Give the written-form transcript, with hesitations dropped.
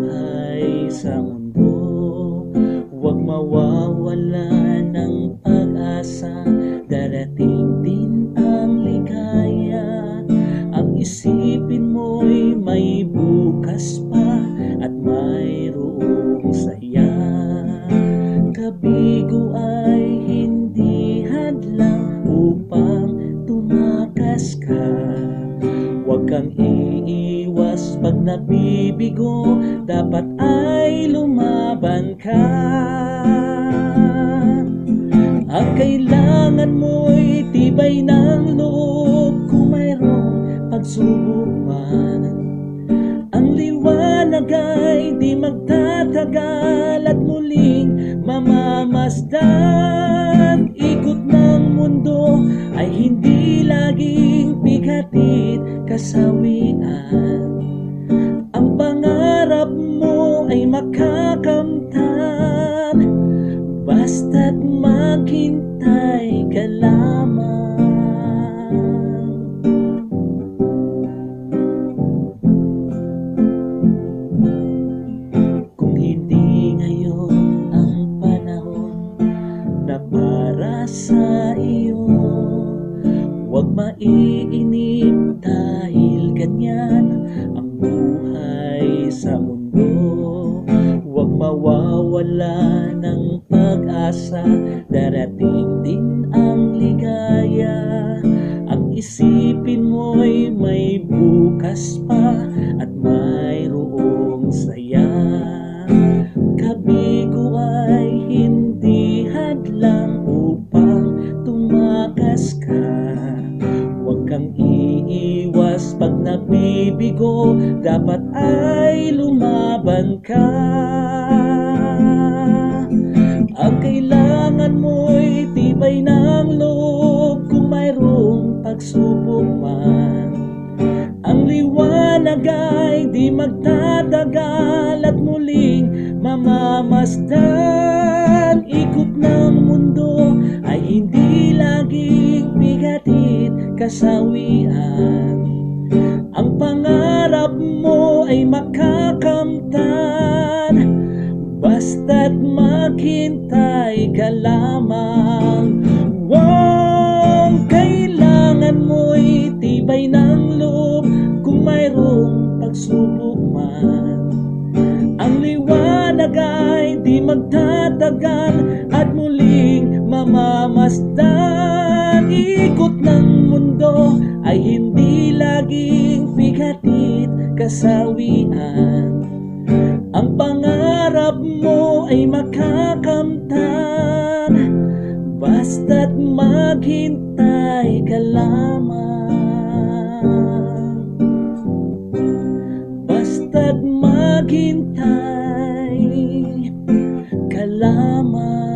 buhay sa mundo. Huwag mawawala ng pag-asa, darating din ang ligaya. Ang isipin mo'y may bukas pa at mayroong saya. Kabigo ay hindi hadlang upang tumakas ka. Huwag kang iiwas pag nabibigo, dapat ay lumaban ka. Ang kailangan mo'y tibay ng loob kung mayroong pagsubok man. Ang liwanag ay di magtatagal at muling mamamasdan. Ikot ng mundo ay hindi laging bigatid kasawian. Ang pangarap mo ay makakamtan, basta't maghintay ka lamang. Kung hindi ngayon ang panahon na para sa iyo, huwag maiinip dahil ganyan ang buhay sa mundo. Huwag mawawala ng pag-asa, darating din ang ligaya. Ang isipin mo'y may bukas pa at mayroong saya. Kabigo ay hindi hadlang upang tumakas ka. Huwag kang iiwas pag nabibigo, dapat ay lumaban ka. Ang kailangan mo'y tibay ng loob kung mayroong pagsubok man. Ang liwanag ay di magtatagal at muling mamamasdan. Ikot ng mundo ay hindi laging bigatid kasawian. Ang pangarap mo ay makakamtan, basta't maghintay ka lamang. Wow, kailangan mo'y tibay ng loob kung mayroong pagsubok man. Ang liwanag ay di magtatagal at muling mamamasdan. Ikot ng mundo ay hindi laging bigatid kasawian. Ang pangarap mo ay makakamtan, basta't maghintay ka lamang. Basta't maghintay ka lamang.